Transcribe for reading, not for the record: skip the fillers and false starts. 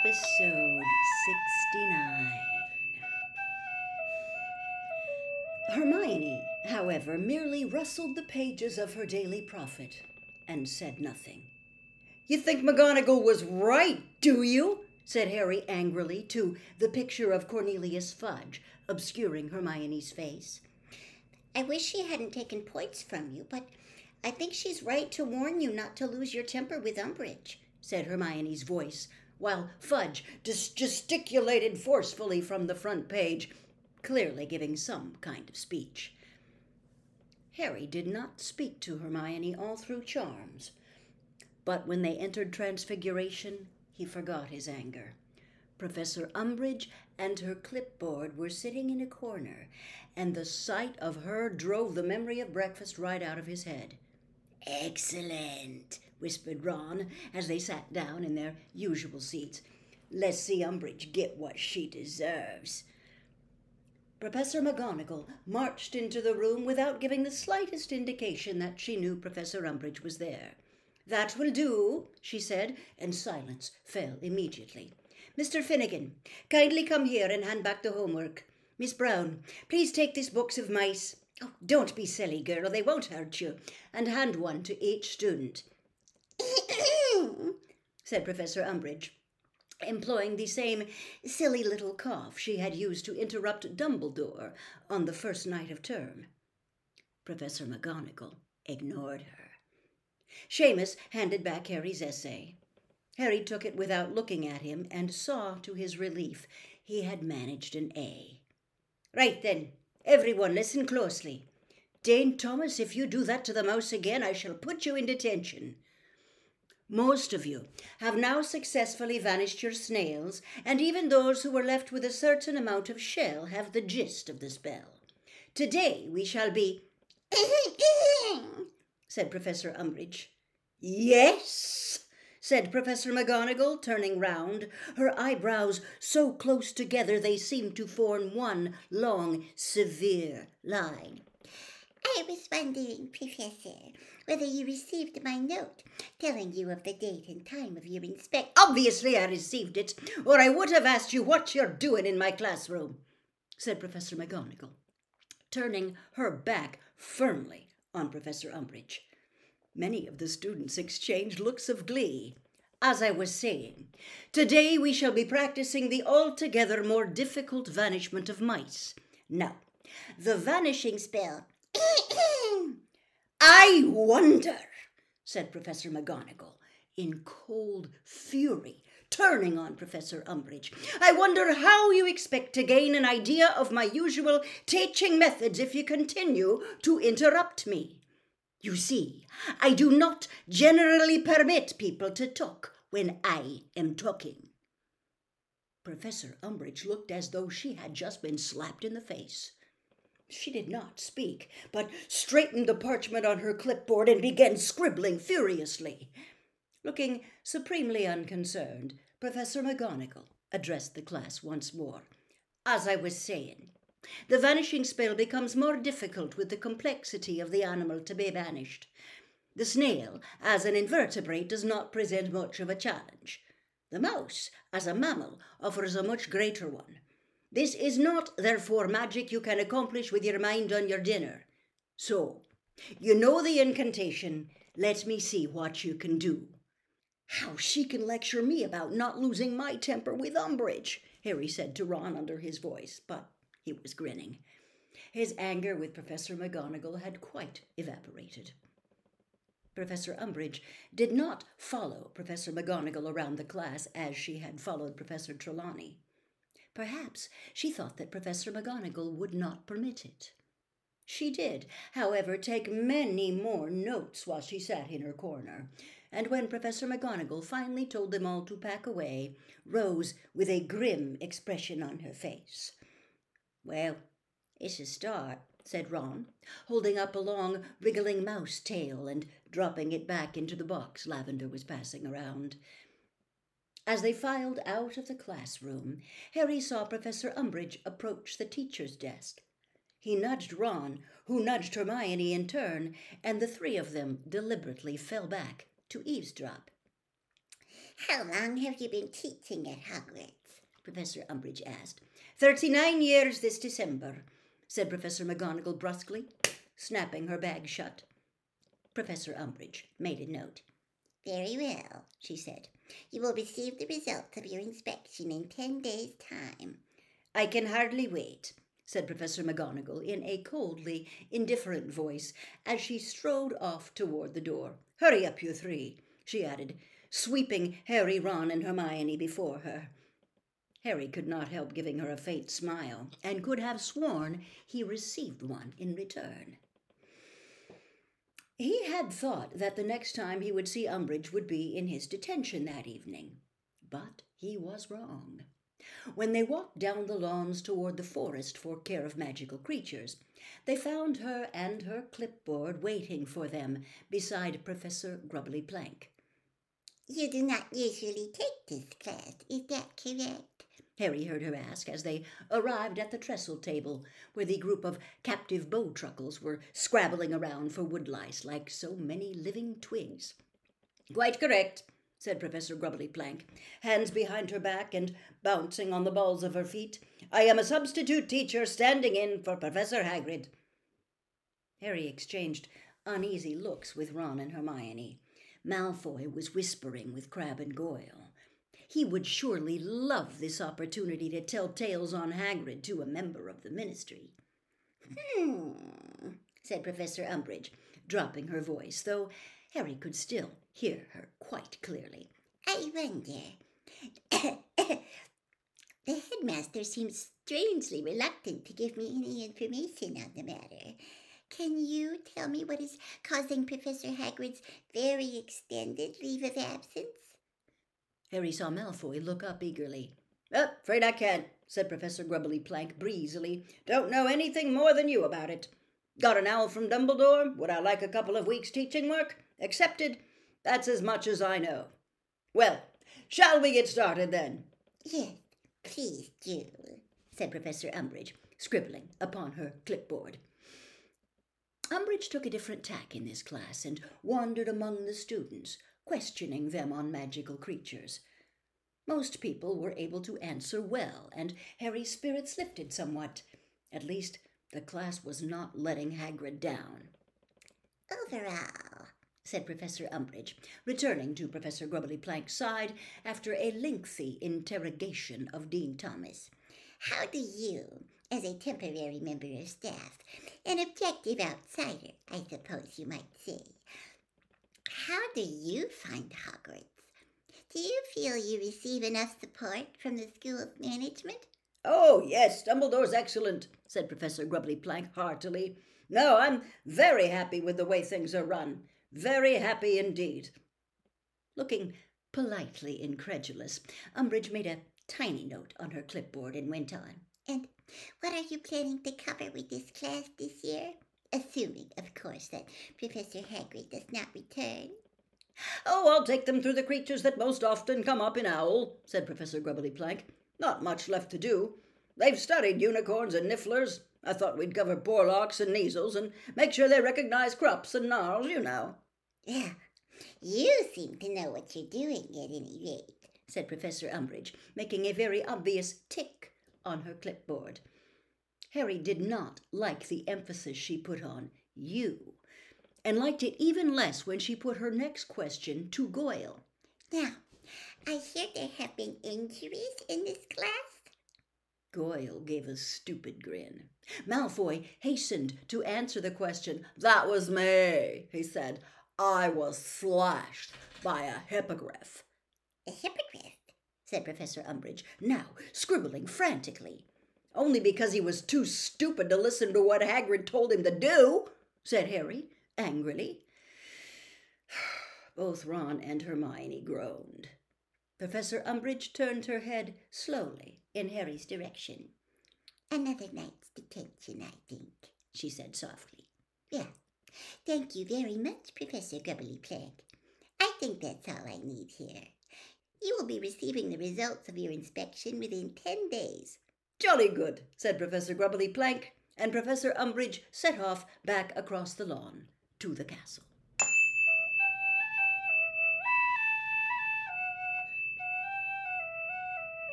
Episode 69. Hermione, however, merely rustled the pages of her daily prophet and said nothing. "You think McGonagall was right, do you?" said Harry angrily to the picture of Cornelius Fudge obscuring Hermione's face. "I wish she hadn't taken points from you, but I think she's right to warn you not to lose your temper with Umbridge," said Hermione's voice, while Fudge gesticulated forcefully from the front page, clearly giving some kind of speech. Harry did not speak to Hermione all through Charms, but when they entered Transfiguration, he forgot his anger. Professor Umbridge and her clipboard were sitting in a corner, and the sight of her drove the memory of breakfast right out of his head. "Excellent," whispered Ron as they sat down in their usual seats. "Let's see Umbridge get what she deserves." Professor McGonagall marched into the room without giving the slightest indication that she knew Professor Umbridge was there. "That will do," she said, and silence fell immediately. "Mr. Finnegan, kindly come here and hand back the homework. Miss Brown, please take this box of mice. Oh, don't be silly, girl, they won't hurt you, and hand one to each student," said Professor Umbridge, employing the same silly little cough she had used to interrupt Dumbledore on the first night of term. Professor McGonagall ignored her. Seamus handed back Harry's essay. Harry took it without looking at him and saw, to his relief, he had managed an A. "Right then, everyone listen closely. Dane Thomas, if you do that to the mouse again, I shall put you in detention. Most of you have now successfully vanished your snails, and even those who were left with a certain amount of shell have the gist of the spell. Today we shall be..." said Professor Umbridge. "Yes," said Professor McGonagall, turning round, her eyebrows so close together they seemed to form one long, severe line. "I was wondering, Professor, whether you received my note telling you of the date and time of your inspection." "Obviously I received it, or I would have asked you what you're doing in my classroom," said Professor McGonagall, turning her back firmly on Professor Umbridge. Many of the students exchanged looks of glee. "As I was saying, today we shall be practicing the altogether more difficult vanishment of mice. Now, the vanishing spell..." "I wonder," said Professor McGonagall, in cold fury, turning on Professor Umbridge. "I wonder how you expect to gain an idea of my usual teaching methods if you continue to interrupt me. You see, I do not generally permit people to talk when I am talking." Professor Umbridge looked as though she had just been slapped in the face. She did not speak, but straightened the parchment on her clipboard and began scribbling furiously. Looking supremely unconcerned, Professor McGonagall addressed the class once more. "As I was saying, the vanishing spell becomes more difficult with the complexity of the animal to be vanished. The snail, as an invertebrate, does not present much of a challenge. The mouse, as a mammal, offers a much greater one. This is not, therefore, magic you can accomplish with your mind on your dinner. So, you know the incantation. Let me see what you can do." "How she can lecture me about not losing my temper with Umbridge," Harry said to Ron under his voice, but he was grinning. His anger with Professor McGonagall had quite evaporated. Professor Umbridge did not follow Professor McGonagall around the class as she had followed Professor Trelawney. Perhaps she thought that Professor McGonagall would not permit it. She did, however, take many more notes while she sat in her corner, and when Professor McGonagall finally told them all to pack away, rose with a grim expression on her face. "Well, it's a start," said Ron, holding up a long, wriggling mouse tail and dropping it back into the box Lavender was passing around. As they filed out of the classroom, Harry saw Professor Umbridge approach the teacher's desk. He nudged Ron, who nudged Hermione in turn, and the three of them deliberately fell back to eavesdrop. How long have you been teaching at Hogwarts? Professor Umbridge asked. 39 years this December, said Professor McGonagall brusquely, snapping her bag shut. Professor Umbridge made a note. Very well, she said. You will receive the results of your inspection in 10 days' time. I can hardly wait, said Professor McGonagall in a coldly indifferent voice as she strode off toward the door. Hurry up, you three, she added, sweeping Harry, Ron, and Hermione before her. Harry could not help giving her a faint smile, and could have sworn he received one in return. He had thought that the next time he would see Umbridge would be in his detention that evening, but he was wrong. When they walked down the lawns toward the forest for care of magical creatures, they found her and her clipboard waiting for them beside Professor Grubbly Plank. You do not usually take this class, is that correct? Harry heard her ask as they arrived at the trestle table, where the group of captive bowtruckles were scrabbling around for woodlice like so many living twigs. Quite correct, said Professor Grubbly Plank, hands behind her back and bouncing on the balls of her feet. I am a substitute teacher standing in for Professor Hagrid. Harry exchanged uneasy looks with Ron and Hermione. Malfoy was whispering with Crabbe and Goyle. He would surely love this opportunity to tell tales on Hagrid to a member of the Ministry. Said Professor Umbridge, dropping her voice, though Harry could still hear her quite clearly. I wonder. The headmaster seems strangely reluctant to give me any information on the matter. Can you tell me what is causing Professor Hagrid's very extended leave of absence? Harry saw Malfoy look up eagerly. Afraid I can't, said Professor Grubbly Plank breezily. Don't know anything more than you about it. Got an owl from Dumbledore? Would I like a couple of weeks' teaching work? Accepted. That's as much as I know. Well, shall we get started then? Yes, please do, said Professor Umbridge, scribbling upon her clipboard. Umbridge took a different tack in this class and wandered among the students, questioning them on magical creatures. Most people were able to answer well, and Harry's spirits lifted somewhat. At least the class was not letting Hagrid down. Overall, said Professor Umbridge, returning to Professor Grubbly Plank's side after a lengthy interrogation of Dean Thomas. How do you, as a temporary member of staff, an objective outsider, I suppose you might say, how do you find Hogwarts? Do you feel you receive enough support from the school's management? Oh, yes, Dumbledore's excellent, said Professor Grubbly Plank heartily. No, I'm very happy with the way things are run. Very happy indeed. Looking politely incredulous, Umbridge made a tiny note on her clipboard and went on. And what are you planning to cover with this class this year? Assuming, of course, that Professor Hagrid does not return. Oh, I'll take them through the creatures that most often come up in Owl, said Professor Grubbly Plank. Not much left to do. They've studied unicorns and nifflers. I thought we'd cover Porlocks and Measles and make sure they recognize Krups and Gnarls, you know. Yeah, you seem to know what you're doing at any rate, said Professor Umbridge, making a very obvious tick on her clipboard. Harry did not like the emphasis she put on you, and liked it even less when she put her next question to Goyle. Now, I hear there have been injuries in this class. Goyle gave a stupid grin. Malfoy hastened to answer the question. That was me, he said. I was slashed by a hippogriff. A hippogriff? Said Professor Umbridge, now scribbling frantically. Only because he was too stupid to listen to what Hagrid told him to do, said Harry angrily. Both Ron and Hermione groaned. Professor Umbridge turned her head slowly in Harry's direction. Another night's detention, I think, she said softly. Yeah. Thank you very much, Professor Grubbly Plank. I think that's all I need here. You will be receiving the results of your inspection within 10 days. Jolly good, said Professor Grubbly Plank, and Professor Umbridge set off back across the lawn to the castle.